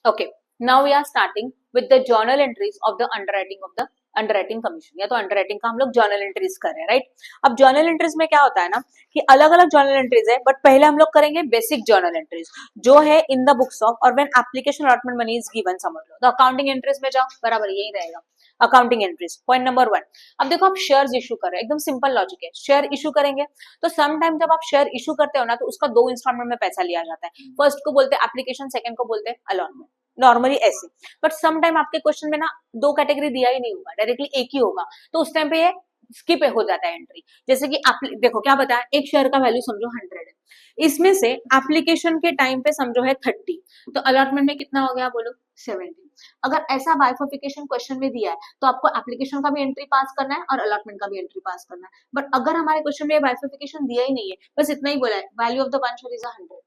Okay, now we are starting with the journal entries of the underwriting commission, या तो underwriting का हम लोग जर्नल एंट्रीज कर रहे हैं, राइट। अब जर्नल एंट्रीज में क्या होता है ना कि अलग अलग जर्नल एंट्रीज है, बट पहले हम लोग करेंगे बेसिक जर्नल एंट्रीज जो है इन द बुक्स ऑफ और when application allotment money is given, समझ लो। तो अकाउंटिंग एंट्रीज में जाओ, बराबर यही रहेगा अकाउंटिंग एंट्रीज। पॉइंट नंबर 1, अब देखो आप शेयर्स इशू कर रहे हैं, एकदम सिंपल लॉजिक है। शेयर इशू करेंगे तो सम टाइम जब आप शेयर इशू करते हो ना तो उसका 2 इंस्टॉलमेंट में पैसा लिया जाता है। फर्स्ट को बोलते हैं एप्लीकेशन, सेकंड को बोलते हैं अलॉटमेंट, नॉर्मली ऐसे। बट सम टाइम आपके क्वेश्चन में ना 2 कैटेगरी दिया ही नहीं होगा, डायरेक्टली एक ही होगा, तो उस टाइम पे ये स्किप हो जाता है एंट्री। जैसे कि आप देखो क्या बताया, एक शेयर का वैल्यू समझो 100 है, इसमें से एप्लीकेशन के टाइम पे समझो है 30, तो अलॉटमेंट में कितना हो गया बोलो 70। अगर ऐसा बाइफर्फिकेशन क्वेश्चन में दिया है तो आपको एप्लीकेशन का भी एंट्री पास करना है और अलॉटमेंट का भी एंट्री पास करना है। बट अगर हमारे क्वेश्चन में बाइफर्फिकेशन दिया ही नहीं है, बस इतना ही बोला है value of the one share is 100,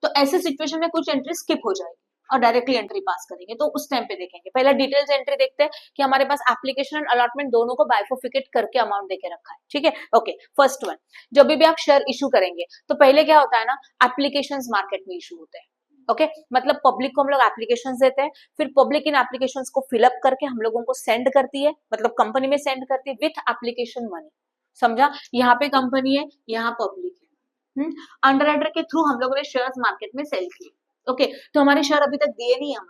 तो ऐसे सिचुएशन में कुछ एंट्री स्किप हो जाएगी और डायरेक्टली एंट्री पास करेंगे। तो उस टाइम पे देखेंगे, पहले डिटेल्स एंट्री देखते हैं कि हमारे पास एप्लीकेशन और अलॉटमेंट दोनों को बाइफर्फिकेट करके अमाउंट देके रखा है, ठीक है। ओके, फर्स्ट वन, जब भी आप शेयर इशू करेंगे तो पहले क्या होता है ना, एप्लीकेशंस मार्केट में इशू होते हैं। ओके, मतलब पब्लिक को हम लोग एप्लीकेशंस देते हैं, फिर पब्लिक इन एप्लीकेशंस को फिलअप करके हम लोगों को सेंड करती है, मतलब कंपनी में सेंड करती है विथ एप्लीकेशन मनी। समझा, यहाँ पे कंपनी है, यहाँ पब्लिक है। अंडरराइटर के थ्रू हम लोगों ने शेयर्स मार्केट में सेल किए। ओके, तो हमारे शेयर अभी तक दिए नहीं है हम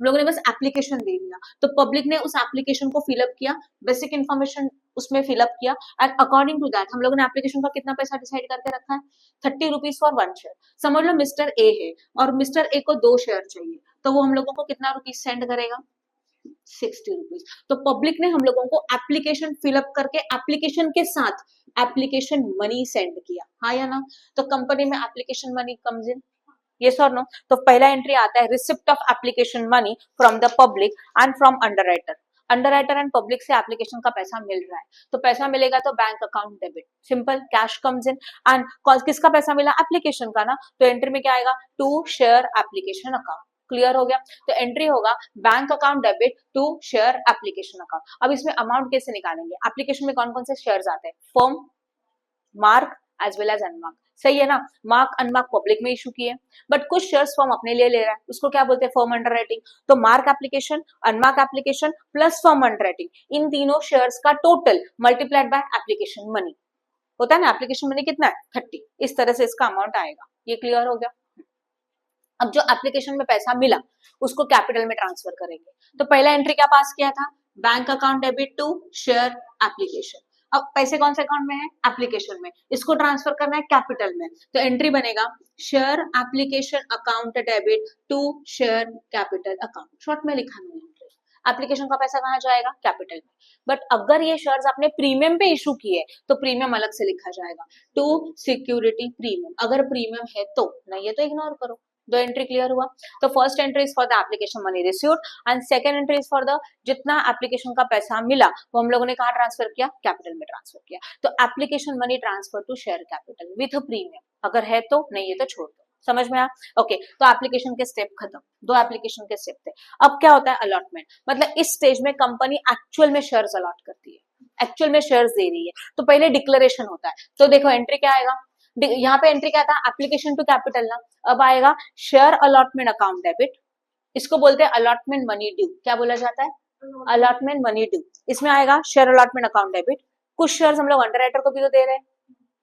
लोगों ने बस एप्लीकेशन दे दिया। तो पब्लिक ने उस एप्लीकेशन को फिलअप किया, बेसिक इन्फॉर्मेशन उसमें फिलअप किया, एंड अकॉर्डिंग टू दैट हम लोगों ने एप्लीकेशन का कितना पैसा डिसाइड करके रखा है, 30 रुपीज फॉर 1 शेयर। समझ लो मिस्टर ए है और मिस्टर ए को 2 शेयर चाहिए, तो वो हम लोगों को कितना रुपीज सेंड करेगा, 60 रुपीज। तो पब्लिक ने हम लोगों को एप्लीकेशन फिलअप करके एप्लीकेशन के साथ एप्लीकेशन मनी सेंड किया, हाँ या ना। तो कंपनी में application money comes in, yes और नो। तो पहला एंट्री आता है receipt of application money from the public and from underwriter. Underwriter and public से एप्लीकेशन का पैसा मिल रहा है, तो पैसा मिलेगा तो bank account debit, simple, cash comes in. And किसका पैसा मिला, एप्लीकेशन का ना, तो एंट्री में क्या आएगा, to share application account. Clear हो गया, तो एंट्री होगा bank account debit to share application account. अब इसमें अमाउंट कैसे निकालेंगे, एप्लीकेशन में कौन कौन से शेयर्स आते हैं, firm, mark as well as unmark, सही है ना। मार्क अनमार्क पब्लिक में इशू किए, बट कुछ शेयर्स फर्म अपने लिए ले रहा है, उसको क्या बोलते हैं, फर्म अंडर राइटिंग। तो mark application, unmark application plus firm underwriting, इन तीनों शेयर्स का total multiplied by application money होता है ना, एप्लीकेशन मनी कितना है 30, इस तरह से इसका अमाउंट आएगा। ये क्लियर हो गया। अब जो एप्लीकेशन में पैसा मिला उसको कैपिटल में ट्रांसफर करेंगे। तो पहला एंट्री क्या पास किया था, bank account debit to share application. अब पैसे कौन से अकाउंट में है, एप्लीकेशन में, इसको ट्रांसफर करना है कैपिटल में, तो एंट्री बनेगा share application account debit to share capital account. Short में लिखा है एप्लीकेशन का पैसा कहाँ जाएगा, कैपिटल में। बट अगर ये शेयर्स आपने प्रीमियम पे इशू किए तो प्रीमियम अलग से लिखा जाएगा, टू सिक्योरिटी प्रीमियम, अगर प्रीमियम है तो, नहीं है तो इग्नोर करो। दो एंट्री क्लियर हुआ। तो first entry is for the application money received and second entry is for the जितना एप्लीकेशन का पैसा मिला वो हम लोगों ने कहा ट्रांसफर किया, कैपिटल में ट्रांसफर किया। तो application money transfer to share capital with premium, अगर है तो, नहीं है तो छोड़ दो। समझ में आया, ओके। तो एप्लीकेशन के स्टेप खत्म, 2 एप्लीकेशन के स्टेप थे। अब क्या होता है अलॉटमेंट, मतलब इस स्टेज में कंपनी एक्चुअल में शेयर्स अलॉट करती है, एक्चुअल में शेयर्स दे रही है। तो पहले डिक्लेरेशन होता है, तो देखो एंट्री क्या आएगा, यहाँ पे एंट्री क्या था, एप्लीकेशन टू कैपिटल ना। अब आएगा शेयर अलॉटमेंट अकाउंट डेबिट, इसको बोलते हैं अलॉटमेंट मनी ड्यू, क्या बोला जाता है, अलॉटमेंट मनी ड्यू। इसमें आएगा शेयर अलॉटमेंट अकाउंट डेबिट, कुछ शेयर्स हम लोग अंडरराइटर को भी तो दे रहे हैं,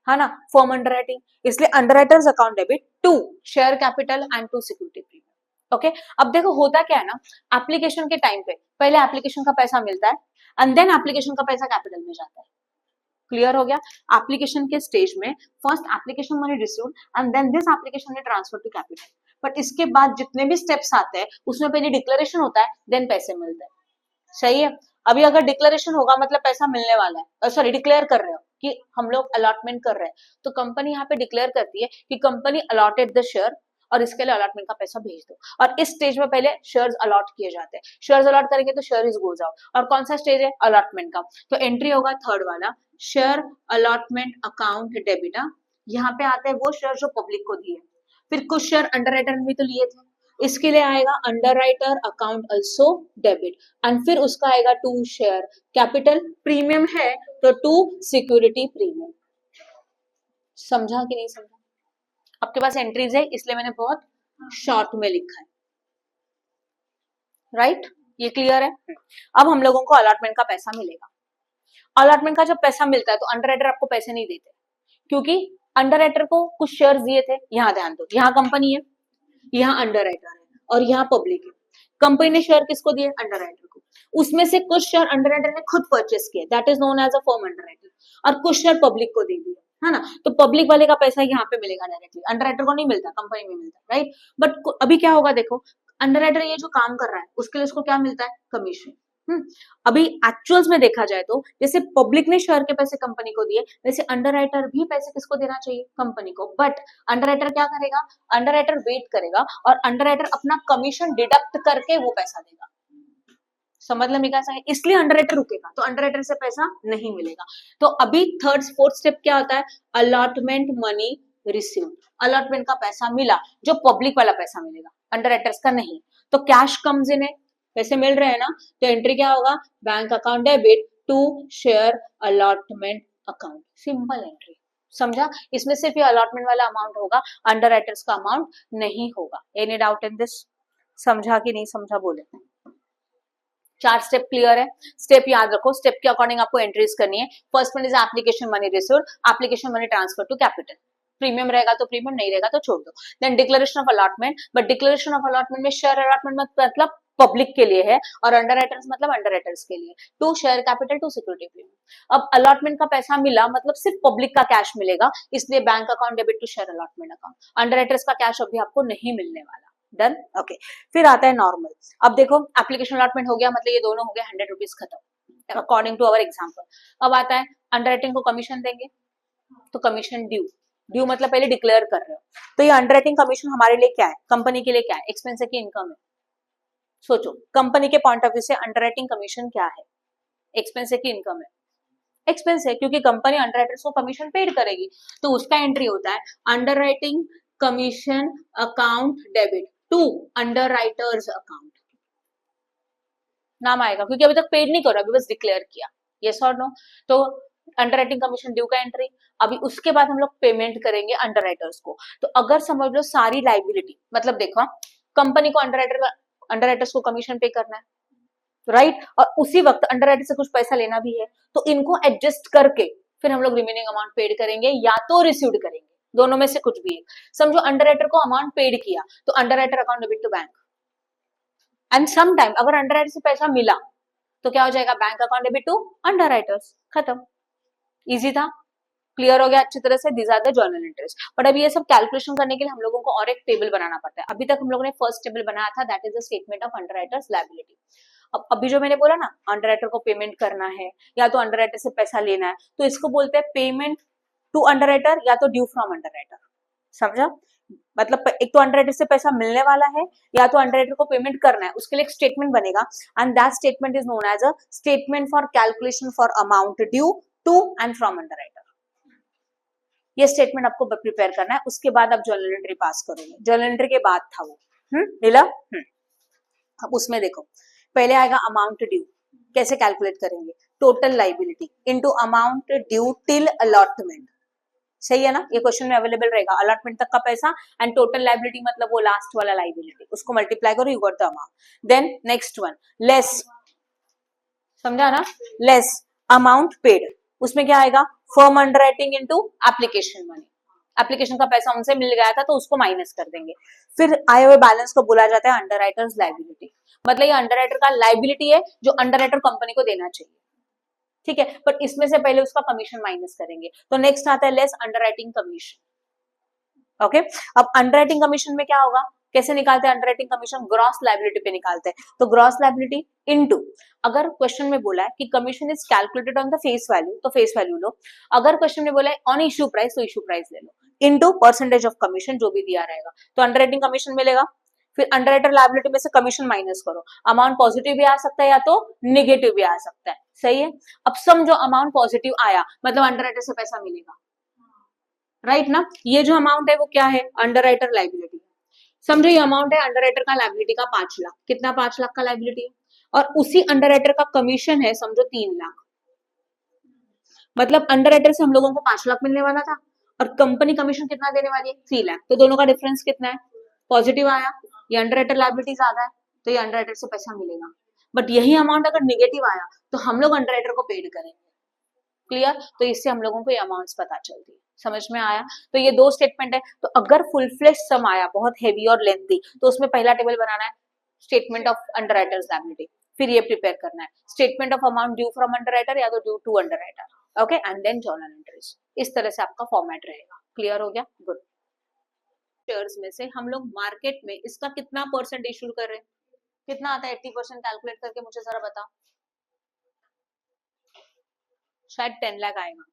है ना, फॉर्म अंडरराइटिंग, इसलिए underwriters account debit to share capital and to security premium. Okay, अब देखो होता क्या है ना, एप्लीकेशन के टाइम पे पहले एप्लीकेशन का पैसा मिलता है एंड देन एप्लीकेशन का पैसा कैपिटल में जाता है। क्लियर हो गया, एप्लीकेशन के स्टेज में first application money received and then this application money transfer to capital. But इसके बाद जितने भी स्टेप्स आते हैं उसमें पहले डिक्लेरेशन होता है, देन पैसे मिलते हैं, सही है। अभी अगर डिक्लेरेशन होगा मतलब पैसा मिलने वाला है, सॉरी डिक्लेयर कर रहे हो कि हम लोग अलॉटमेंट कर रहे हैं, तो कंपनी यहाँ पे डिक्लेयर करती है कि कंपनी अलॉटेड द शेयर और इसके लिए अलॉटमेंट का पैसा भेज दो। और इस स्टेज में पहले शेयर्स अलॉट किए जाते हैं, शेयर्स अलॉट करेंगे तो शेयर इज गोज आउट। और कौन सा स्टेज है, अलॉटमेंट का, तो एंट्री होगा थर्ड वाला, शेयर अलॉटमेंट अकाउंट डेबिट। यहाँ पे आते हैं वो शेयर जो पब्लिक को दिए, फिर कुछ शेयर अंडरराइटर में भी तो लिए थे, इसके लिए आएगा underwriter account also debit and फिर उसका आएगा टू शेयर कैपिटल, प्रीमियम है तो टू सिक्योरिटी प्रीमियम। समझा कि नहीं समझा, आपके पास एंट्रीज है इसलिए मैंने बहुत शॉर्ट में लिखा है। राइट, ये क्लियर है। अब हम लोगों को अलॉटमेंट का पैसा मिलेगा। अलॉटमेंट का जब पैसा मिलता है तो अंडर आपको पैसे नहीं देते, क्योंकि अंडर को कुछ शेयर्स दिए थे। यहाँ ध्यान दो, यहाँ कंपनी है, यहाँ अंडर है और यहाँ पब्लिक है। कंपनी ने शेयर किसको दिए? अंडर को। उसमें से कुछ शेयर अंडर ने खुद परचेस किए, that is known as a firm under, और कुछ शेयर पब्लिक को दे दिए, है ना। तो पब्लिक वाले का पैसा यहाँ पे मिलेगा डायरेक्टली, अंडर को नहीं मिलता, कंपनी में मिलता है, राइट। बट अभी क्या होगा देखो, अंडर ये जो काम कर रहा है उसके लिए उसको क्या मिलता है? कमीशन। अभी एक्चुअल्स में देखा जाए तो जैसे पब्लिक ने शेयर के पैसे कंपनी को दिए, वैसे अंडरराइटर भी पैसे किसको देना चाहिए? कंपनी को। बट अंडरराइटर क्या करेगा? अंडरराइटर वेट करेगा और अंडरराइटर अपना कमीशन डिडक्ट करके वो पैसा देगा। समझ लो क्या है, इसलिए अंडरराइटर रुकेगा, तो अंडरराइटर से पैसा नहीं मिलेगा। तो अभी थर्ड फोर्थ स्टेप क्या होता है? Allotment money receive. अलॉटमेंट का पैसा मिला, जो पब्लिक वाला पैसा मिलेगा, अंडरराइटर्स का नहीं। तो कैश कम्स इन है, पैसे मिल रहे हैं ना, तो एंट्री क्या होगा? Bank account debit to share allotment account, simple entry. समझा? इसमें सिर्फ ये अलॉटमेंट वाला अमाउंट होगा, अंडरराइटर्स का अमाउंट नहीं होगा। Any doubt in this? समझा कि नहीं समझा बोले? 4 स्टेप क्लियर है। स्टेप याद रखो, स्टेप के अकॉर्डिंग आपको एंट्रीज करनी है। First one is application money received, application money transfer to capital. Premium रहेगा तो प्रीमियम, नहीं रहेगा तो छोड़ दो। Then declaration of allotment, but declaration of allotment में शेयर अलॉटमेंट मतलब पब्लिक के लिए है और अंडरराइटर्स मतलब अंडरराइटर्स के लिए। To share capital to security premium. अब अलॉटमेंट का पैसा मिला मतलब सिर्फ पब्लिक का कैश मिलेगा, इसलिए bank account debit to share allotment account. Underwriters का कैश अभी आपको नहीं मिलने वाला। Done, okay. फिर आता है नॉर्मल। अब देखो एप्लीकेशन अलॉटमेंट हो गया, मतलब ये दोनों हो गए, 100 रुपीज खत्म अकॉर्डिंग टू अवर एग्जाम्पल। अब आता है अंडरराइटिंग को कमीशन देंगे, तो कमीशन ड्यू। ड्यू मतलब पहले डिक्लेयर कर रहे हो, तो ये अंडरराइटिंग कमीशन हमारे लिए क्या है? कंपनी के लिए क्या है? एक्सपेंस है कि इनकम है? सोचो, कंपनी के पॉइंट ऑफ व्यू से अंडरराइटिंग कमीशन क्या है? एक्सपेंस है कि इनकम है? एक्सपेंस है, क्योंकि कंपनी अंडरराइटर्स को कमीशन पेड करेगी, तो उसका एंट्री होता है underwriting commission account debit to underwriters account. नाम आएगा क्योंकि अभी तक पेड नहीं करो, अभी बस डिक्लेयर किया। यस और नो? तो अंडरराइटिंग कमीशन ड्यू का एंट्री। अभी उसके बाद हम लोग पेमेंट करेंगे अंडरराइटर्स को। तो अगर समझ लो सारी लाइबिलिटी, मतलब देखो कंपनी को अंडरराइटर्स को कमीशन पे करना है, राइट, और उसी वक्त अंडरराइटर से कुछ पैसा लेना भी है, तो इनको एडजस्ट करके फिर हम लोग रिमेनिंग अमाउंट पेड करेंगे या तो रिसीव्ड करेंगे, दोनों में से कुछ भी एक। समझो अंडरराइटर को अमाउंट पेड किया तो underwriter account debit to bank, and some time अगर अंडरराइटर से पैसा मिला तो क्या हो जाएगा? Bank account debit to underwriters, खत्म। इजी था? क्लियर हो गया अच्छी तरह से? These are the journal entries. But अभी ये सब कैलकुलेशन करने के लिए हम लोगों को और एक टेबल बनाना पड़ता है। अभी तक हम लोगों ने फर्स्ट टेबल बनाया था, that is the statement of underwriters liability. अब अभी जो मैंने बोला ना, अंडरराइटर को पेमेंट करना है या तो अंडरराइटर से पैसा लेना है, तो इसको बोलते हैं पेमेंट टू अंडरराइटर या तो ड्यू फ्रॉम अंडरराइटर। समझा? मतलब एक तो अंडरराइटर से पैसा मिलने वाला है या तो अंडरराइटर को पेमेंट करना है, उसके लिए एक स्टेटमेंट बनेगा, and that statement is known as a statement for calculation for amount due to and from underwriter. ये स्टेटमेंट आपको प्रिपेयर करना है, उसके बाद आप जर्नल एंट्री पास करोगे। जर्नल एंट्री के बाद था वो, नीला। अब उसमें देखो, पहले आएगा अमाउंट ड्यू। कैसे कैलकुलेट करेंगे? Total liability into amount due till allotment. सही है ना? ये क्वेश्चन में अवेलेबल रहेगा, अलॉटमेंट तक का पैसा एंड टोटल लाइबिलिटी मतलब वो लास्ट वाला लाइबिलिटी, उसको मल्टीप्लाई करो, you got the amount. Then next one less, समझा ना? लेस अमाउंट पेड, उसमें क्या आएगा? Firm underwriting into application money. Application का पैसा उनसे मिल गया था तो उसको माइनस कर देंगे। फिर आए हुए बैलेंस को बोला जाता है अंडरराइटर्स लायबिलिटी, मतलब ये अंडरराइटर का लायबिलिटी है जो अंडरराइटर कंपनी को देना चाहिए, ठीक है। बट इसमें से पहले उसका कमीशन माइनस करेंगे। तो नेक्स्ट आता है लेस अंडरराइटिंग कमीशन। ओके, अब अंडरराइटिंग कमीशन में क्या होगा? कैसे निकालते हैं अंडरराइटिंग कमीशन? ग्रॉस लायबिलिटी पे निकालते हैं। तो ग्रॉस लायबिलिटी इनटू, अगर क्वेश्चन में बोला है कि commission is calculated on the face value, तो फेस वैल्यू लो। अगर क्वेश्चन में बोला है ऑन इश्यू प्राइस, तो इश्यू प्राइस ले लो, इनटू परसेंटेज ऑफ कमीशन जो भी दिया रहेगा, तो अंडरराइटिंग कमीशन मिलेगा। फिर अंडरराइटर लायबिलिटी में से कमीशन माइनस करो, अमाउंट पॉजिटिव भी आ सकता है या तो निगेटिव भी आ सकता है, सही है। अब समझो अमाउंट पॉजिटिव आया मतलब अंडरराइटर से पैसा मिलेगा, राइट ना? ये जो अमाउंट है वो क्या है? Underwriter liability. समझो ये अमाउंट है अंडरराइटर का लायबिलिटी का 5 लाख। कितना? 5 लाख का लायबिलिटी है, और उसी अंडरराइटर का कमीशन है समझो 3 लाख। मतलब अंडरराइटर से हम लोगों को 5 लाख मिलने वाला था और कंपनी कमीशन कितना देने वाली है? 3 लाख। तो दोनों का डिफरेंस कितना है? पॉजिटिव आया, ये अंडरराइटर लायबिलिटी ज्यादा है, तो ये अंडरराइटर से पैसा मिलेगा, बट यही अमाउंट अगर निगेटिव आया तो हम लोग अंडरराइटर को पेड करेंगे। क्लियर? तो इससे हम लोगों को ये अमाउंट्स पता चलती है। समझ में आया? तो ये दो स्टेटमेंट है। तो अगर फुल फ्लेश सम आया बहुत हेवी और लेंथी, तो उसमें पहला टेबल बनाना है स्टेटमेंट ऑफ अंडरराइटर्स लायबिलिटी, फिर ये प्रिपेयर करना है statement of amount due from underwriter या तो due to underwriter, okay, and then journal entries. इस तरह से आपका फॉर्मेट रहेगा। क्लियर हो गया? गुड। शेयर्स में से हम लोग मार्केट में इसका कितना परसेंट इशू कर रहे हैं? कितना आता है? 80% कैलकुलेट करके मुझे जरा बता। शायद 10 लाख आएगा।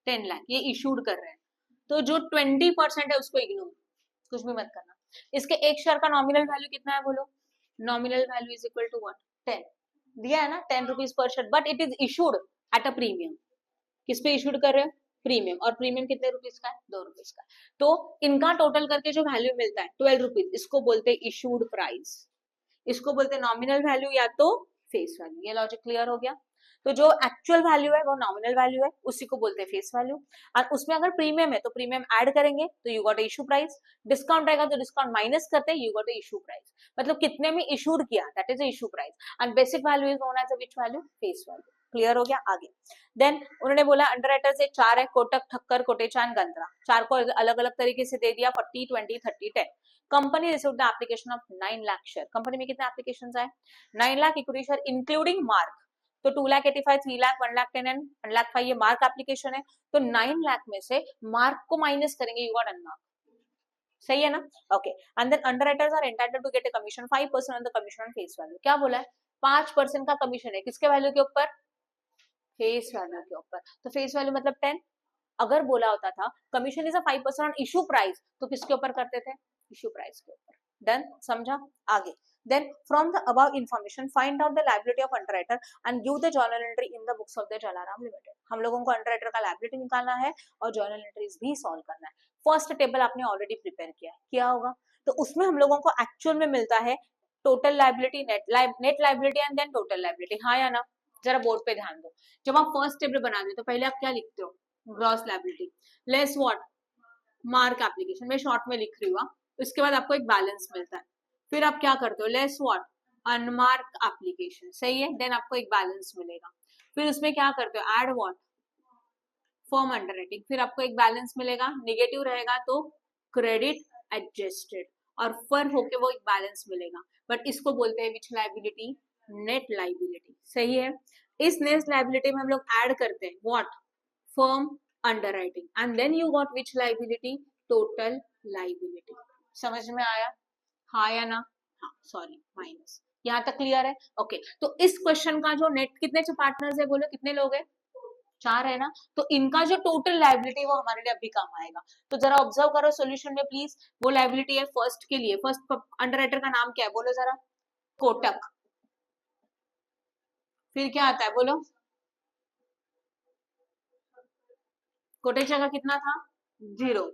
10 लाख ये इशूड कर रहे हैं, तो जो 20% है उसको इग्नोर, कुछ भी मत करना। इसके एक शेयर का नॉमिनल वैल्यू कितना है बोलो? Nominal value is equal to what? 10 दिया है ना, 10 rupees per share, but it is issued at a premium. किस पे इशूड कर रहे हैं? प्रीमियम। और प्रीमियम कितने रुपीज का है? 2 रुपीज का। तो इनका टोटल करके जो वैल्यू मिलता है 12 रुपीज, इसको बोलते हैं इशूड प्राइस, इसको बोलते हैं नॉमिनल वैल्यू या तो फेस वैल्यू। ये लॉजिक क्लियर हो गया? तो जो एक्चुअल वैल्यू है वो नॉमिनल वैल्यू है, उसी को बोलते हैं फेस वैल्यू। और उसमें अगर प्रीमियम है तो प्रीमियम ऐड करेंगे तो you got issue price, discount रहेगा तो डिस्काउंट माइनस करते हैं, यू गॉट इशू प्राइस। मतलब कितने में इशूड किया, that is issue price, and basic value is known as which value? Face value. Clear हो गया? आगे देन उन्होंने बोला अंडरराइटर से 4 है, कोटक, ठक्कर, कोटेचान, गंद्रा, 4 को अलग अलग तरीके से दे दिया 40, 20, 30, 10। Company received the application of 9 lakh share. Company में कितने एप्लीकेशंस आए? 9 lakh equity share including mark. तो 2 लाख 85, 3 लाख, 1 लाख 10 एंड 1 लाख 5 ये मार्क एप्लीकेशन है। तो 9 लाख में से मार्क को माइनस करेंगे, यू गॉट अनमार्क। सही है ना? Okay, and then underwriters are entitled to get a commission 5% on the commission on face value. क्या बोला है? 5% का कमीशन है, किसके वैल्यू के ऊपर? फेस वैल्यू के ऊपर। तो फेस वैल्यू मतलब 10। अगर बोला होता था commission is a 5% on issue price, तो किसके ऊपर करते थे? इशू प्राइस के ऊपर। डन? समझा? आगे then from the above information find out the liability of underwriter and give the journal entry in the books of the Jalaram Limited। हम लोगों को अंडरराइटर का लायबिलिटी निकालना है और जर्नल एंट्रीज भी सॉल्व करना है। फर्स्ट टेबल आपने ऑलरेडी प्रिपेयर किया होगा, तो उसमें हम लोगों को एक्चुअल में मिलता है total liability, net liability and then total liability. हाँ या ना? जरा बोर्ड पे ध्यान दो। जब आप फर्स्ट टेबल बनाते हो तो पहले आप क्या लिखते हो? Gross liability less what? Mark application, मैं शॉर्ट में लिख रही हूँ। उसके बाद आपको एक बैलेंस मिलता है, फिर आप क्या करते हो? Less what? Unmark application. सही है? देन आपको एक बैलेंस मिलेगा। फिर उसमें क्या करते हो? Add what? Firm underwriting. फिर आपको एक बैलेंस मिलेगा, निगेटिव रहेगा तो क्रेडिट एडजस्टेड, और फिर होके वो एक बैलेंस मिलेगा, बट इसको बोलते हैं विच लायबिलिटी? Net liability. सही है? इस नेट लायबिलिटी में हम लोग ऐड करते हैं what? Firm underwriting, and then you got which liability? Total liability. समझ में आया? हाँ या ना? हाँ, सॉरी माइनस। यहाँ तक क्लियर है? ओके, तो इस क्वेश्चन का जो नेट कितने पार्टनर्स है बोलो? कितने लोग हैं? 4 है ना? तो इनका जो टोटल लायबिलिटी वो हमारे लिए अभी काम आएगा। तो जरा ऑब्जर्व करो सॉल्यूशन में प्लीज। वो लायबिलिटी है फर्स्ट के लिए, फर्स्ट अंडरराइटर का नाम क्या है बोलो जरा? कोटक। फिर क्या आता है बोलो? कोटक का कितना था? 0।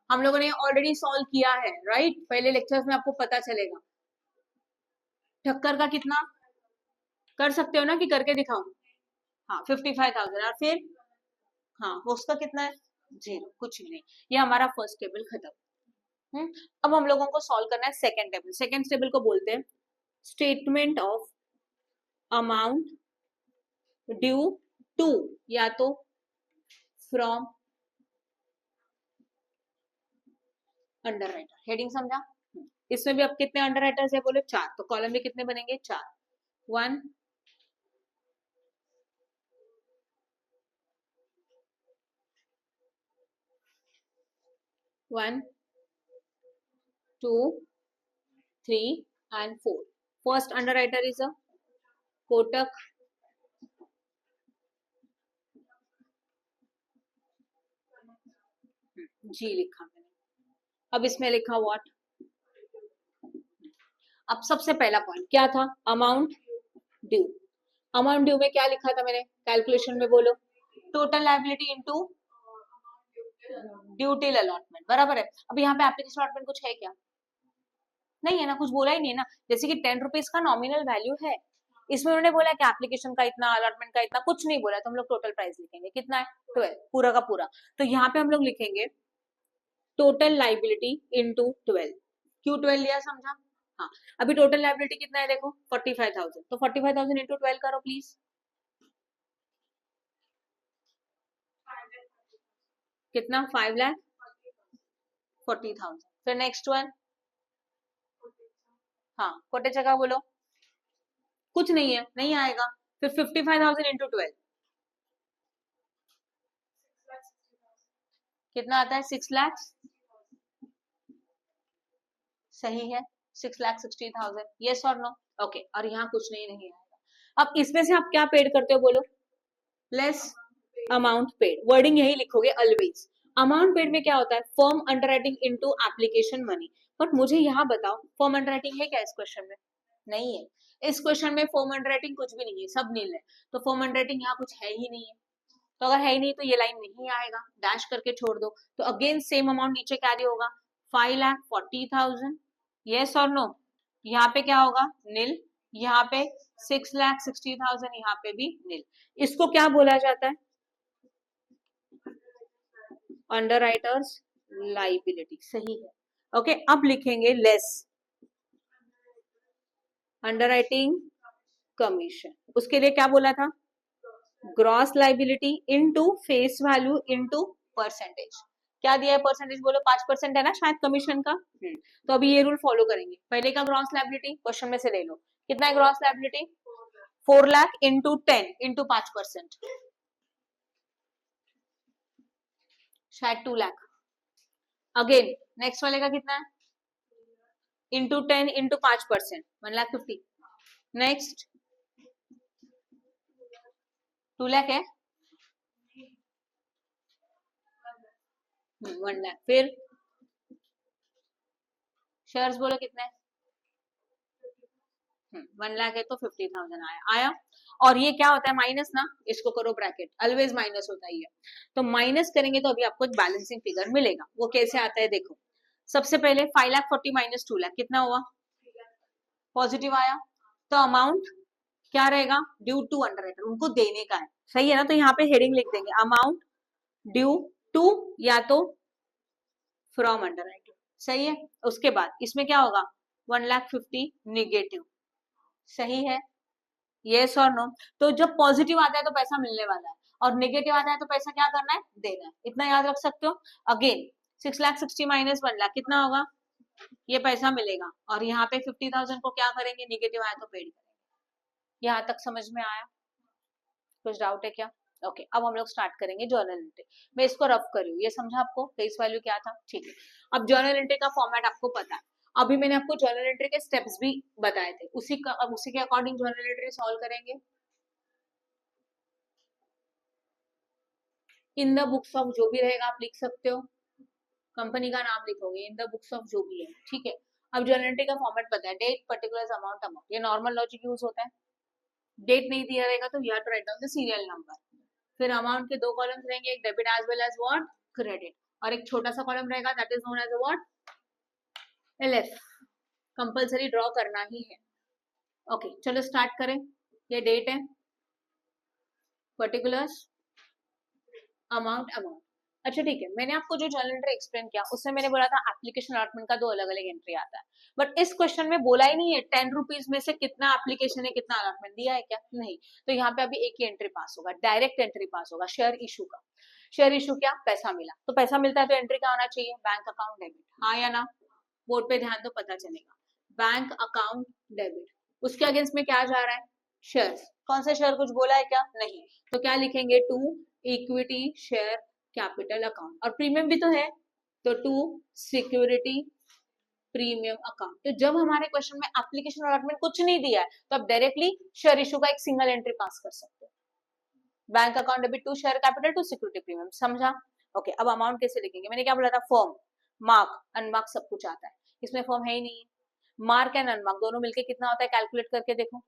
हम लोगों ने ऑलरेडी सॉल्व किया है, राइट? पहले लेक्चर्स में आपको पता चलेगा। ठक्कर का कितना? कर सकते हो ना कि करके दिखाऊं? हाँ, 55,000। और फिर हाँ, उसका कितना है? 0, कुछ भी नहीं। ये हमारा फर्स्ट टेबल खत्म। अब हम लोगों को सॉल्व करना है सेकेंड टेबल। सेकेंड टेबल को बोलते हैं statement of amount due to या तो फ्रॉम अंडरराइटर। हेडिंग समझा? इसमें भी अब कितने अंडरराइटर्स है बोले? 4। तो कॉलम में कितने बनेंगे? 4। 1 1 2 3 and 4। First underwriter is a Kotak, जी लिखा मैंने। अब इसमें लिखा व्हाट? अब सबसे पहला पॉइंट क्या था? Amount due. अमाउंट ड्यू में क्या लिखा था मैंने कैलकुलेशन में बोलो? Total liability into due till allotment, बराबर है। अब यहाँ पे एप्लीकेशन अलॉटमेंट कुछ है क्या? नहीं है ना, कुछ बोला ही नहीं है ना। जैसे कि 10 रुपीज का नॉमिनल वैल्यू है, इसमें उन्होंने बोला कि एप्लीकेशन का इतना, अलॉटमेंट का इतना, कुछ नहीं बोला। तो हम लोग टोटल प्राइस लिखेंगे, कितना है? 12, पूरा का पूरा। तो यहाँ पे हम लोग लिखेंगे टोटल लाइबिलिटी इनटू 12। क्यों 12 लिया समझा? हाँ, अभी टोटल लाइबिलिटी कितना है देखो 45,000, तो 45,000 इंटू 12 करो प्लीज, कितना 5,40,000। फिर नेक्स्ट वन, हाँ कोटे जगह बोलो, कुछ नहीं है, नहीं आएगा। फिर 55,000 इंटू 12 कितना आता है 6 लाख, सही है 6,60,000, यस और नो, ओके। और यहाँ कुछ नहीं, नहीं आएगा। अब इसमें से आप क्या पेड करते हो बोलो, लेस अमाउंट पेड, वर्डिंग यही लिखोगे ऑलवेज। अमाउंट पेड में क्या होता है, firm underwriting into application money. But मुझे यहाँ बताओ फर्म अंडरराइटिंग है क्या इस क्वेश्चन में, नहीं है। इस क्वेश्चन में फर्म अंडरराइटिंग कुछ भी नहीं है, सब नील है। तो फर्म अंडरराइटिंग यहाँ कुछ है ही नहीं है, तो अगर है ही नहीं तो ये लाइन नहीं आएगा, डैश करके छोड़ दो। तो अगेन सेम अमाउंट नीचे कैरी होगा 5,40,000, यस और नो। यहाँ पे क्या होगा नील, यहाँ पे 6,60,000, यहाँ पे भी नील। इसको क्या बोला जाता है, अंडरराइटर्स लाइबिलिटी, सही है। ओके अब लिखेंगे लेस अंडरराइटिंग कमीशन, उसके लिए क्या बोला था, gross liability into face value into percentage. क्या दिया है परसेंटेज बोलो, 5% है ना शायद कमीशन का। तो अभी ये रूल फॉलो करेंगे, पहले का ग्रॉस लाइबिलिटी क्वेश्चन में से ले लो, कितना है gross liability 4 lakh into 10 into 5%, शायद 2 लाख। अगेन नेक्स्ट वाले का कितना है, इंटू 10 इंटू 5%, 1,50,000। नेक्स्ट 2 लाख है, 1 लाख। फिर शेयर्स बोलो कितने, 1 लाख है तो 50,000 आया। और ये क्या होता है माइनस ना, इसको करो ब्रैकेट, ऑलवेज माइनस होता ही है। तो माइनस करेंगे तो अभी आपको एक बैलेंसिंग फिगर मिलेगा, वो कैसे आता है देखो। सबसे पहले 5,40,000 माइनस 2 लाख कितना हुआ, पॉजिटिव आया। तो अमाउंट क्या रहेगा, ड्यू टू अंडरराइटर, उनको देने का है, सही है ना। तो यहाँ पे हेडिंग लिख देंगे अमाउंट ड्यू टू या तो फ्रॉम अंडरराइटर, सही है। उसके बाद इसमें क्या होगा 1,50,000 निगेटिव, सही है, यस और नो। तो जब पॉजिटिव आता है तो पैसा मिलने वाला है, और नेगेटिव आता है तो पैसा क्या करना है, देना है, इतना याद रख सकते हो। अगेन 6,60,000 माइनस 1 लाख कितना होगा, ये पैसा मिलेगा। और यहाँ पे 50,000 को क्या करेंगे, नेगेटिव आया तो पेड करेंगे। यहाँ तक समझ में आया, कुछ डाउट है क्या, ओके। अब हम लोग स्टार्ट करेंगे जर्नल एंट्री। मैं इसको रफ कर रही हूँ, ये समझा आपको फेस वैल्यू क्या था, ठीक है। अब जर्नल एंट्री का फॉर्मेट आपको पता है, अभी मैंने आपको जर्नल एंट्री के स्टेप्स भी बताए थे, उसी के अकॉर्डिंग जर्नल एंट्री सॉल्व करेंगे। इन द बुक्स ऑफ जो भी रहेगा आप लिख सकते हो, कंपनी का नाम लिखोगे, इन द बुक्स ऑफ जो भी है, ठीक है। अब जर्नल एंट्री का फॉर्मेट पता है, डेट पर्टिकुलर अमाउंट अमाउंट, ये नॉर्मल लॉजिक यूज होता है। डेट नहीं दिया रहेगा तो you have to write down the serial number. फिर अमाउंट के दो कॉलम्स रहेंगे, एक debit as well as what, credit, और एक छोटा सा कॉलम रहेगा that is known as what, LF, compulsory draw करना ही है। ओके चलो स्टार्ट करें। ये डेट है, पर्टिकुलर्स, अमाउंट अमाउंट। अच्छा ठीक है, मैंने आपको जो जर्नल एंट्री एक्सप्लेन किया उससे मैंने बोला था एप्लीकेशन अलॉटमेंट का 2 अलग अलग एंट्री आता है, बट इस क्वेश्चन में बोला ही नहीं है 10 रुपीज में से कितना एप्लीकेशन है कितना अलॉटमेंट दिया है क्या, नहीं। तो यहाँ पे अभी एक ही एंट्री पास होगा, डायरेक्ट एंट्री पास होगा, शेयर इशू का। शेयर इशू क्या, पैसा मिला, तो पैसा मिलता है तो एंट्री क्या होना चाहिए, बैंक अकाउंट डेबिट, हाँ या ना, बोर्ड पे ध्यान तो पता चलेगा, बैंक अकाउंट डेबिट। उसके अगेंस्ट में क्या जा रहा है, शेयर्स, कौन सा शेयर कुछ बोला है क्या, नहीं। तो क्या लिखेंगे, to equity share capital account, और प्रीमियम भी तो है, तो टू सिक्योरिटी प्रीमियम अकाउंट। तो जब हमारे क्वेश्चन में एप्लीकेशन अलॉटमेंट कुछ नहीं दिया है तो आप डायरेक्टली शेयर इशू का एक सिंगल एंट्री पास कर सकते हो, bank account debit to share capital to security premium, समझा। ओके अब अमाउंट कैसे लिखेंगे, मैंने क्या बोला था, फॉर्म मार्क अनमार्क सब कुछ आता है, इसमें फॉर्म है ही नहीं है। मार्क एंड अनमार्क दोनों मिलके कितना होता है, कैलकुलेट करके देखो।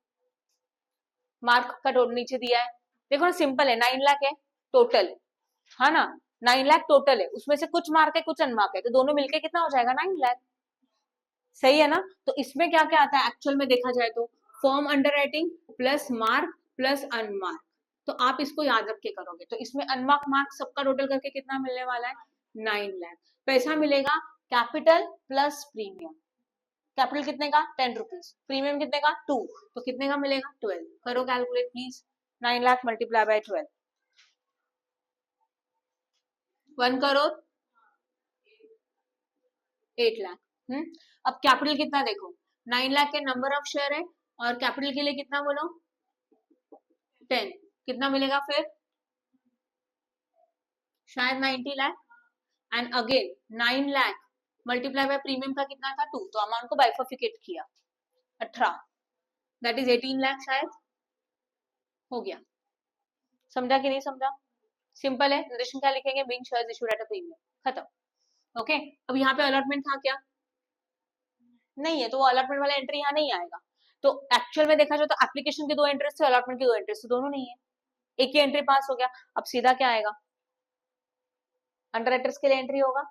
मार्क का टोटल नीचे दिया है, देखो ना सिंपल है, 9 लाख है टोटल, है ना, 9 लाख टोटल है, उसमें से कुछ मार्क है कुछ अनमार्क है, तो दोनों मिलके कितना हो जाएगा, 9 लाख, सही है ना। तो इसमें क्या क्या आता है एक्चुअल में देखा जाए तो, form under writing plus mark plus unmark, तो आप इसको याद रख के करोगे, तो इसमें अनमार्क मार्क सबका टोटल करके कितना मिलने वाला है, 9 लाख। पैसा मिलेगा कैपिटल प्लस प्रीमियम, कैपिटल कितने का 10 रुपीज, प्रीमियम कितने का 2, तो कितने का मिलेगा 12। करो calculate please, 9 lakh multiply by 12, 1 crore 8 lakh. अब कैपिटल कितना देखो, 9 लाख के नंबर ऑफ शेयर है और कैपिटल के लिए कितना बोलो 10, कितना मिलेगा फिर शायद 90 lakh, and again 9 lakh multiply by premium का कितना था 2, तो अमाउंट को बाइफर्फिकेट किया 18, दैट इज 18 लाख शायद, हो गया। समझा कि नहीं समझा, सिंपल है। निर्देशन क्या लिखेंगे, being shares issued at a premium, खत्म। ओके, अब यहाँ पे अलॉटमेंट था क्या, नहीं है, तो वो अलॉटमेंट वाला एंट्री यहाँ नहीं आएगा। तो एक्चुअल में देखा जाए तो एप्लीकेशन की 2 एंट्रीज थे, अलॉटमेंट की 2 एंट्रीज, तो दोनों नहीं है, एक ही एंट्री पास हो गया। अब सीधा क्या आएगा, अंडर राइटर्स के लिए एंट्री होगा,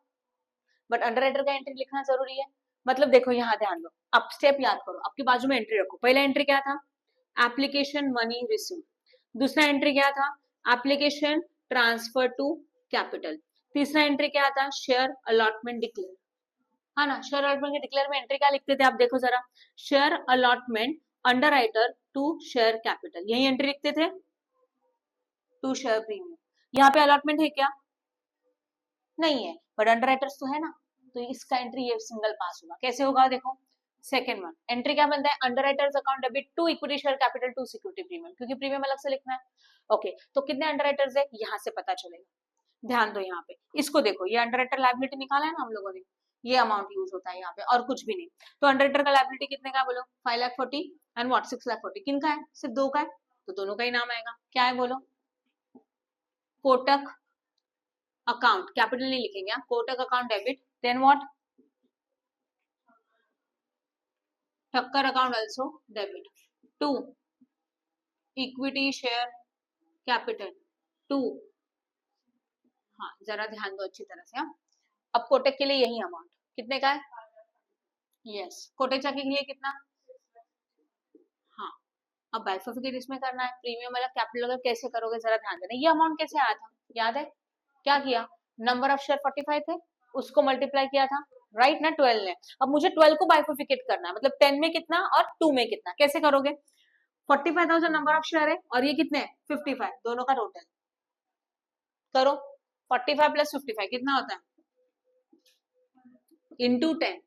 बट अंडर राइटर का एंट्री लिखना जरूरी है। मतलब देखो यहाँ ध्यान दो, अब स्टेप याद करो, आपके बाजू में एंट्री रखो। पहला एंट्री क्या था, एप्लीकेशन मनी रिसीव, दूसरा एंट्री क्या था, एप्लीकेशन ट्रांसफर टू कैपिटल, तीसरा एंट्री क्या था, शेयर अलॉटमेंट डिक्लेयर, है ना। शेयर अलॉटमेंट के डिक्लेयर में एंट्री क्या लिखते थे आप देखो जरा, share allotment underwriter to share capital, यही एंट्री लिखते थे, टू शेयर प्रीमियम। यहाँ पे अलॉटमेंट है क्या, नहीं है, बट अंडर राइटर्स तो है ना, तो इसका एंट्री ये सिंगल पास होगा। कैसे होगा देखो, सेकंड वन एंट्री क्या बनता है, underwriters account debit to equity share capital to security premium, क्योंकि प्रीमियम अलग से लिखना है। ओके, तो कितने अंडर राइटर्स है यहाँ से पता चलेगा, ध्यान दो यहाँ पे, इसको देखो, ये अंडर राइटर लायबिलिटी निकाला है ना हम लोगों ने, ये अमाउंट यूज होता है यहाँ पे और कुछ भी नहीं। तो अंडर राइटर का लायबिलिटी कितने का बोलो, 5,40,000 एंड व्हाट 6,40,000, किन का है, सिर्फ 2 का है, तो दोनों का ही नाम आएगा, क्या है बोलो, कोटक अकाउंट, कैपिटल नहीं लिखेंगे, Kotak account debit, then what, Thakkar account also debit, to equity share capital to, हाँ जरा ध्यान दो अच्छी तरह से। हाँ, अब कोटक के लिए यही अमाउंट कितने का है, यस, कोटक चाकी के लिए कितना, हाँ। अब बाइफर्फिकेट इसमें करना है, प्रीमियम वाला कैपिटल अगर कैसे करोगे जरा ध्यान देना, ये अमाउंट कैसे आया था याद है, क्या किया, नंबर ऑफ शेयर 45 थे, उसको मल्टीप्लाई किया था, राइट ना 12 ने। अब मुझे 12 को बाइफर्फिकेट करना है, मतलब 10 में कितना और 2 में कितना, कैसे करोगे, 45,000 नंबर ऑफ शेयर है और ये कितने 55, दोनों का टोटल करो, 45 प्लस 55 कितना होता है, इंटू 10,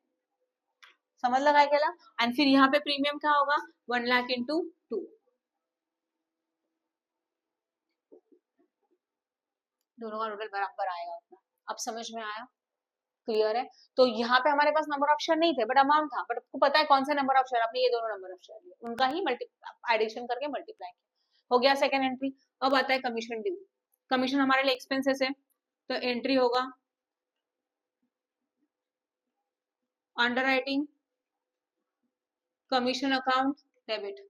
समझ लगा अकेला। एंड फिर यहाँ पे प्रीमियम क्या होगा, 1 लाख इंटू 2, दोनों का टोटल बराबर आएगा उतना। अब समझ में आया, क्लियर है। तो यहाँ पे हमारे पास नंबर ऑफ शेयर नहीं थे बट अमाउंट था, बट आपको पता है कौन सा नंबर ऑफ शेयर, आपने ये दोनों नंबर ऑफ शेयर लिए, उनका ही एडिशन करके मल्टीप्लाई किया, हो गया सेकंड एंट्री। अब आता है कमीशन ड्यू, कमीशन हमारे लिए एक्सपेंसेस है, तो एंट्री होगा underwriting commission account debit,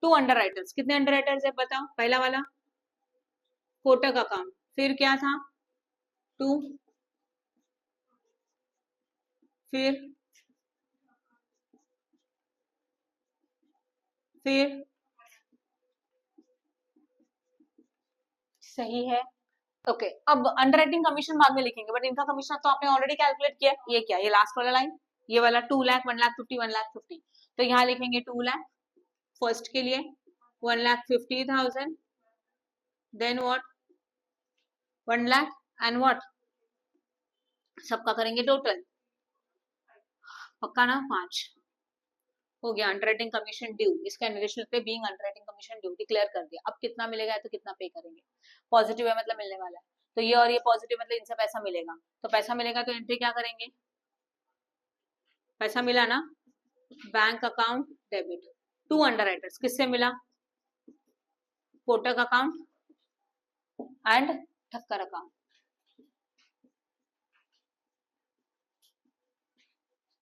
to underwriters, कितने अंडर राइटर्स है बताओ, पहला वाला कोटक अकाउंट, फिर क्या था 2, फिर सही है। ओके, अब अंडर राइटिंग कमीशन बाद में लिखेंगे, बट इनका कमीशन तो आपने ऑलरेडी कैलकुलेट किया, ये क्या, ये लास्ट वाला लाइन, ये वाला 2 लाख 1,50,000 1,50,000, तो यहाँ लिखेंगे 2 लाख फर्स्ट के लिए, 1,50,000, then what 1 lakh and what, सबका करेंगे टोटल, पक्का ना 5, हो गया अंडर राइटिंग कमीशन ड्यू, इसका निर्देशन पे being under writing commission due declare कर दिया। अब कितना मिलेगा तो कितना पे करेंगे, पॉजिटिव है मतलब मिलने वाला है, तो ये और ये पॉजिटिव मतलब इनसे पैसा मिलेगा, तो पैसा मिलेगा तो एंट्री क्या करेंगे, पैसा मिला ना, bank account debit, to underwriters, किससे मिला, Kotak account and Thakkar account,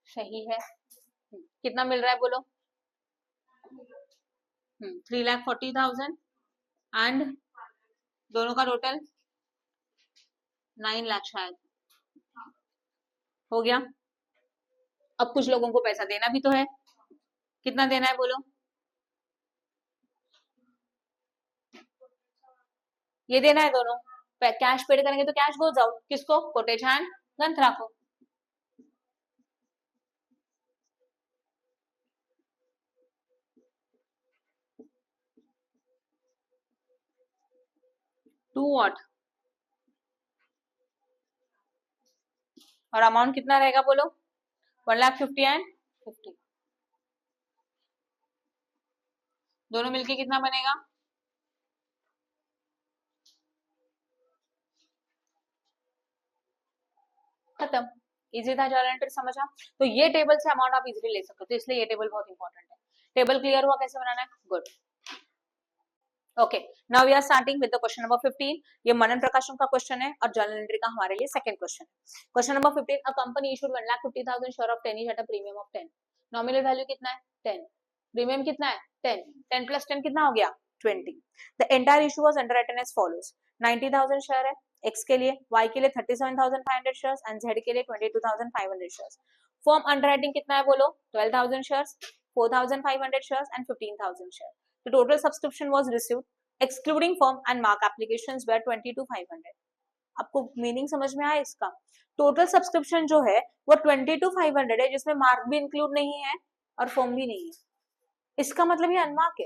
सही है। कितना मिल रहा है बोलो, 3,40,000 एंड दोनों का टोटल 9 लाख शायद, हो गया। अब कुछ लोगों को पैसा देना भी तो है, कितना देना है बोलो, ये देना है दोनों, कैश पेड करेंगे तो कैश गोज आउट, किसको, कोटेज एंड गंथरा को, टू व्हाट, और अमाउंट कितना रहेगा बोलो, 1,50,000 एंड 50, दोनों मिलके कितना बनेगा, खत्म। इजी था, जर्नल एंट्री समझा। तो ये टेबल से अमाउंट आप इजीली ले सकते हो, तो इसलिए ये टेबल बहुत इंपॉर्टेंट है। टेबल क्लियर हुआ कैसे बनाना है, good. Okay, now we are starting with the question number 15। ये मनन प्रकाशन का क्वेश्चन है और जर्नल एंट्री का हमारे लिए सेकंड क्वेश्चन है। Question number 15, a company issued 1,50,000 share of 10 eight a premium of 10। Nominal value कितना है 10, प्रीमियम कितना है 10, 10 प्लस 10 कितना हो गया 20। The entire issue was underwritten as follows, 90,000 share है x के लिए, y के लिए 37,500 शेयर्स एंड z के लिए 22,500 शेयर्स। फॉर्म अंडरराइटिंग कितना है बोलो, 12,000 shares, 4,500 shares and 15,000 share. The total subscription was received excluding firm and mark applications were 22,500। आपको मीनिंग समझ में आया इसका, टोटल सब्सक्रिप्शन जो है वो 22,500 है, जिसमें मार्क भी इंक्लूड नहीं है और फॉर्म भी नहीं है। इसका मतलब ये अनमार्क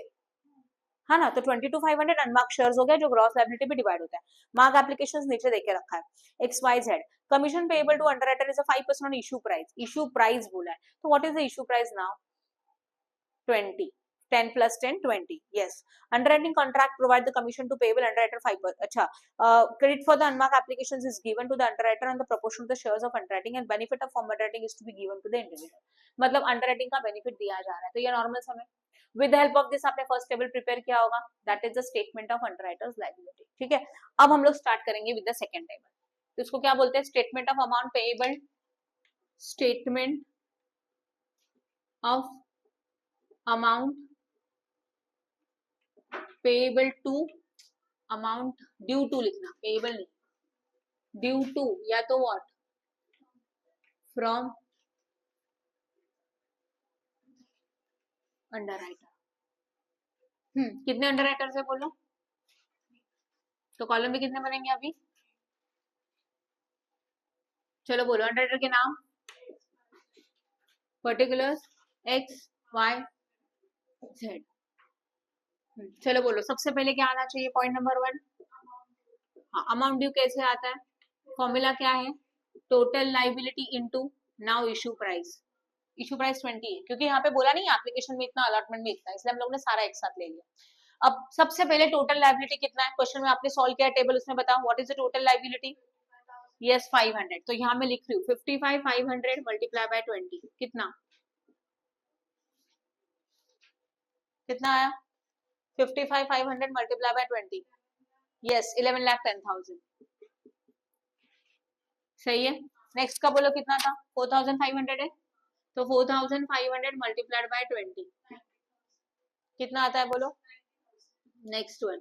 है ना। तो 22,500 अनमार्क शेयर्स हो गया जो ग्रॉस लायबिलिटी पे डिवाइड होता है। मार्क एप्लीकेशंस नीचे देके रखा है, XYZ। Commission payable to underwriter is a 5% on issue price, issue price बोला है, तो what is the issue price now, 20, 10 plus 10 20, yes। Underwriting contract provide the commission to payable underwriter 5%। अच्छा, credit for the unmarked applications is given to the underwriter on the proportion of the shares of underwriting and benefit of form underwriting is to be given to the individual। मतलब underwriting का benefit दिया जा रहा है, तो ये normal समय। With help of this आपने फर्स्ट टेबल प्रिपेयर किया होगा, that is the statement of underwriters liability. ठीक है, अब हम लोग स्टार्ट करेंगे विद द सेकंड टेबल। तो इसको क्या बोलते हैं, statement of amount payable, statement of amount payable to, amount due to लिखना, पेएबल नहीं, ड्यू टू या तो व्हाट, फ्रॉम अंडरराइटर। कितने अंडरराइटर्स है बोलो, तो कॉलम में कितने बनेंगे अभी, चलो बोलो अंडरराइटर के नाम, पर्टिकुलर्स X Y Z। चलो बोलो, सबसे पहले क्या आना चाहिए, पॉइंट नंबर 1, हाँ, अमाउंट ड्यू कैसे आता है, फॉर्मूला क्या है, total liability into now issue price. Issue price 20 है, क्योंकि यहाँ पे बोला नहीं एप्लीकेशन में इतना, अलॉटमेंट में इतना, इसलिए हम लोग ने सारा एक साथ ले लिया। अब सबसे पहले टोटल लाइबिलिटी कितना है, क्वेश्चन में आपने सॉल्व किया टेबल, उसमें बताओ what is the total liability. Yes 500, तो यहाँ मैं लिख रही हूँ 55,500 मल्टीप्लाई बाय 20, कितना कितना आया, 55,500 मल्टीप्लाई बाय 20, यस 11,10,000, सही है। नेक्स्ट का बोलो कितना था, 4,500 है, तो 4,500 मल्टीप्लाइड बाय 20 कितना आता है बोलो। नेक्स्ट वन,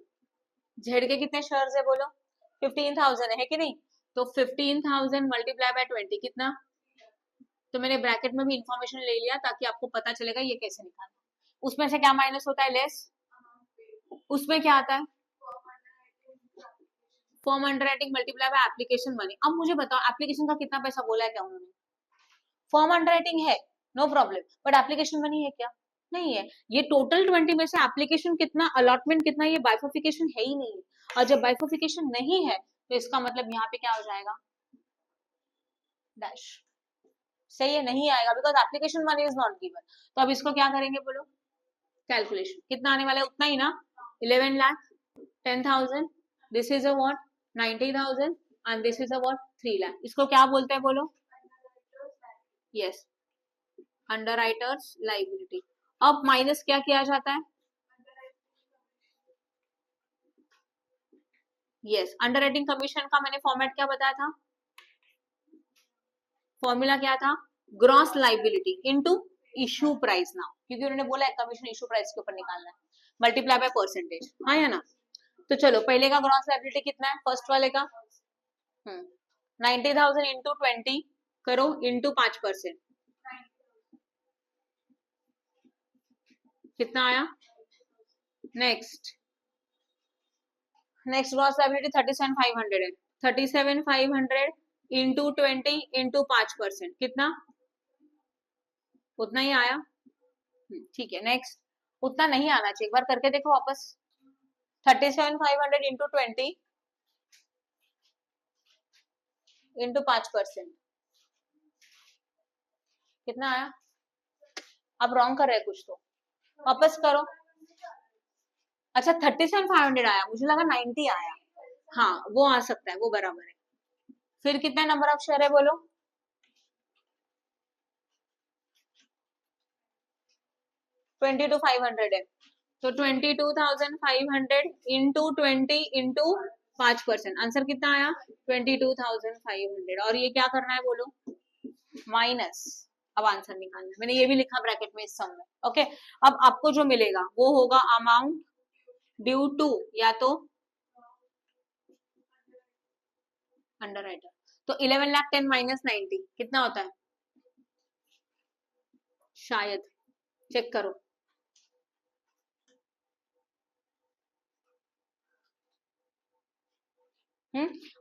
जेड के कितने शेयर्स है बोलो, 15,000 है कि नहीं, तो 15,000 मल्टीप्लाई बाय 20 कितना, तो मैंने ब्रैकेट में भी इंफॉर्मेशन ले लिया ताकि आपको पता चलेगा ये कैसे निकालना। उसमें से क्या माइनस होता है, लेस, उसमें क्या आता है, form underwriting multiply by application money. अब मुझे बताओ एप्लीकेशन का कितना पैसा बोला है क्या उन्होंने, फॉर्म अंडरराइटिंग है no problem, but application money है क्या, नहीं है। ये टोटल 20 में से एप्लीकेशन कितना, अलॉटमेंट कितना, ये बाइफिकेशन है ही नहीं, और जब बाइफिकेशन नहीं है तो इसका मतलब यहाँ पे क्या हो जाएगा, डैश, सही है, नहीं आएगा because application money is not given. तो अब इसको क्या करेंगे बोलो, कैलकुलेशन कितना आने वाला है, उतना ही ना, 11,10,000, this is a what 90,000 and this is a what 3 lakh, इसको क्या बोलते हैं बोलो, यस अंडरराइटर्स लाइबिलिटी। अब माइनस क्या किया जाता है, यस अंडरराइटिंग कमीशन का मैंने फॉर्मेट क्या बताया था, फॉर्मूला क्या था, gross liability into issue price now, क्योंकि उन्होंने बोला है कमीशन इशू प्राइस के ऊपर निकालना है, मल्टीप्लाई बाय परसेंटेज, हाँ या ना। तो चलो पहले का ग्रॉस लाइबिलिटी कितना है, फर्स्ट वाले का 90,000 इंटू 20 करो इंटू 5%, कितना आया, नेक्स्ट ग्रॉस लायबिलिटी 37,500 है, 37,500 इंटू 20 इंटू 5%, कितना, उतना ही आया, ठीक है। नेक्स्ट, उतना नहीं आना चाहिए, एक बार करके देखो वापस, 37,500 इंटू 20 इंटू 5%, कितना आया? आप रॉन्ग कर रहे हैं कुछ तो, वापस करो। अच्छा 37,500 आया, मुझे लगा 90 आया। हाँ वो आ सकता है, वो बराबर है। फिर कितना नंबर ऑफ शेयर है बोलो? 22,500 है, तो 22,500 इंटू 20 इंटू 5%, आंसर कितना आया? 22,500। और ये क्या करना है बोलो? माइनस। अब आंसर निकालना है, मैंने ये भी लिखा ब्रैकेट में इस सम में। ओके, अब आपको जो मिलेगा वो होगा अमाउंट ड्यू टू या तो अंडर राइटर। तो 11 लाख 10 माइनस 90 कितना होता है? शायद चेक करो।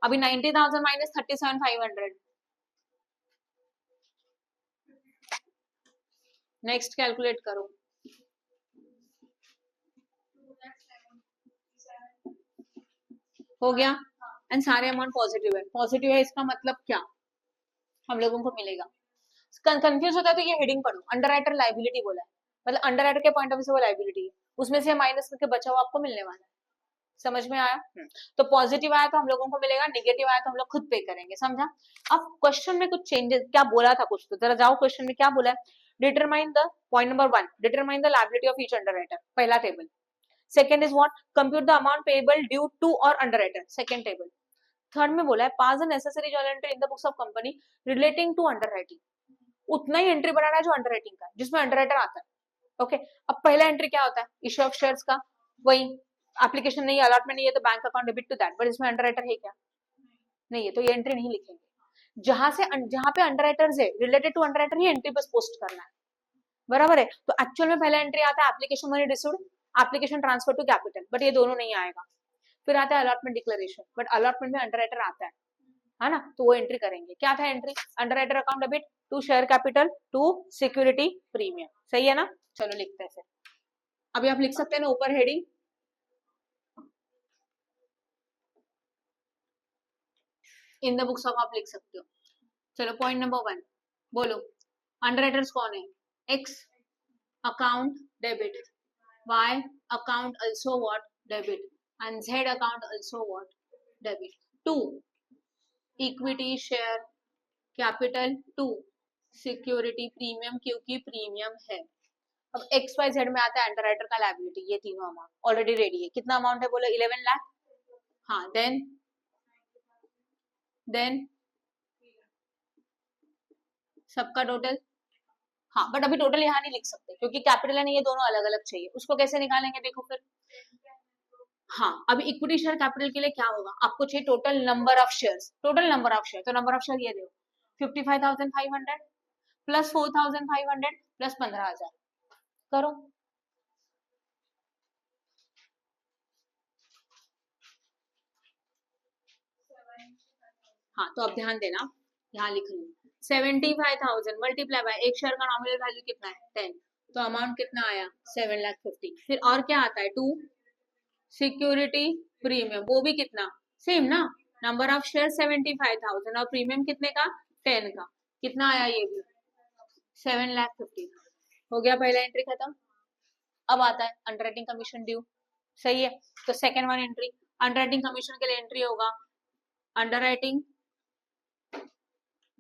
अभी 90,000 माइनस 37,500, नेक्स्ट कैलकुलेट करो। हो गया, एंड सारे अमाउंट पॉजिटिव है। पॉजिटिव है इसका मतलब क्या? हम लोगों को मिलेगा। कंफ्यूज होता है तो ये हेडिंग पढ़ो, अंडर राइटर लाइबिलिटी बोला है, मतलब अंडर राइटर के पॉइंट ऑफ व्यू से वो लाइबिलिटी है, उसमें से माइनस करके बचा हुआ आपको मिलने वाला है। समझ में आया? तो पॉजिटिव आया तो हम लोगों को मिलेगा, नेगेटिव आया तो हम लोग खुद पे करेंगे, समझा? अब क्वेश्चन में कुछ चेंजेस क्या बोला था कुछ, तो जरा जाओ क्वेश्चन में क्या बोला है। Determine the point number 1, determine the liability of each underwriter, पहला table. Second is what? Compute the amount payable due to और underwriter, second table. Third में बोला है pass the necessary journal entry in the books of company relating to underwriting, उतना ही entry बनाना है जो under writing का है, जिसमें अंडर राइटर आता है। ओके, अब पहला एंट्री क्या होता है? इश्यू ऑफ शेयर्स का, वही एप्लीकेशन नहीं है, अलॉटमेंट नहीं है, तो bank account debit to that, but इसमें अंडर राइटर है क्या? नहीं है, तो ये एंट्री नहीं लिखेंगे। जहां पे अंडर राइटर्स है रिलेटेड टू अंडर राइटर ही एंट्री बस पोस्ट करना है, बराबर है? तो एक्चुअल में पहला एंट्री आता है application money received, application transfer to capital, but ये दोनों नहीं आएगा। फिर आता है अलॉटमेंट डिक्लेरेशन, बट अलॉटमेंट में अंडर राइटर आता है ना, तो वो एंट्री करेंगे। क्या था entry? Underwriter account debit to share capital to security premium, सही है ना? चलो लिखते हैं फिर। अभी आप लिख सकते हैं ना ऊपर heading, in the books of आप लिख सकते हो। चलो पॉइंट नंबर 1 बोलो, अंडर राइटर्स कौन है? X account debit, Y account also what debit, and z account also what debit, 2 equity share capital, 2 security premium क्योंकि प्रीमियम है। अब एक्स वाई जेड में आता है अंडर राइटर का लायबिलिटी, ये तीनों अमाउंट ऑलरेडी रेडी है। कितना अमाउंट है बोलो? 11 लाख। हाँ देन सबका टोटल। हाँ बट अभी टोटल यहाँ नहीं लिख सकते क्योंकि कैपिटल है, ये दोनों अलग अलग चाहिए, उसको कैसे निकालेंगे देखो फिर। हाँ अभी इक्विटी शेयर कैपिटल के लिए क्या होगा? आपको चाहिए total number of shares, total number of share, तो नंबर ऑफ शेयर ये देखो 55,500 प्लस 4,500 प्लस 15,000, करो। हाँ तो अब ध्यान देना, यहाँ लिख रही हूँ 75,000 मल्टीप्लाई बाय एक शेयर का नॉमिनल वैल्यू कितना है? 10, तो अमाउंट कितना आया? 7,50,000। फिर और क्या आता है? 2 सिक्योरिटी प्रीमियम, वो भी कितना? सेम ना, नंबर ऑफ शेयर 75,000 और प्रीमियम कितने का? 10 का, कितना आया ये भी? 7,50,000। हो गया पहला एंट्री खत्म। अब आता है अंडरराइटिंग कमीशन ड्यू, सही है? तो second one entry underwriting commission के लिए एंट्री होगा underwriting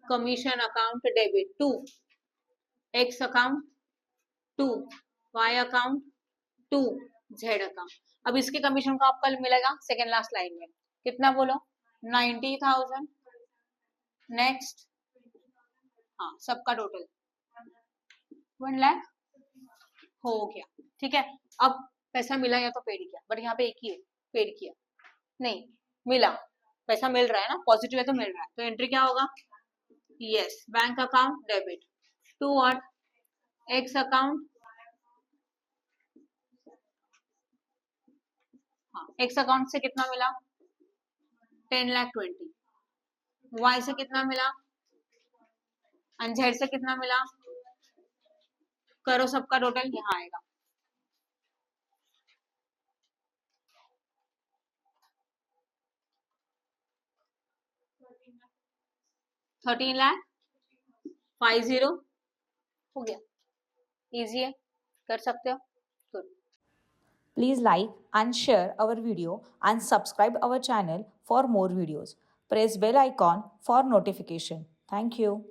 commission account debit to X account, to Y account, to Z account. अब इसके कमीशन को आपको कल मिलेगा सेकेंड लास्ट लाइन में, कितना बोलो? 90,000। नेक्स्ट, हाँ सबका टोटल 1 लाख हो गया, ठीक है? अब पैसा मिला या तो पेड किया, बट यहाँ पे एक ही है, पेड किया नहीं, मिला, पैसा मिल रहा है ना, पॉजिटिव है तो मिल रहा है, तो एंट्री क्या होगा? Yes, bank account debit to what? X account, हाँ एक्स अकाउंट से कितना मिला? 10,20,000। वाई से कितना मिला? एंड जेड से कितना मिला? करो सबका टोटल, यहाँ आएगा। 13,50,000 हो गया, इजी है, कर सकते हो, good. Please like and share our video and subscribe our channel for more videos. Press bell icon for notification. Thank you.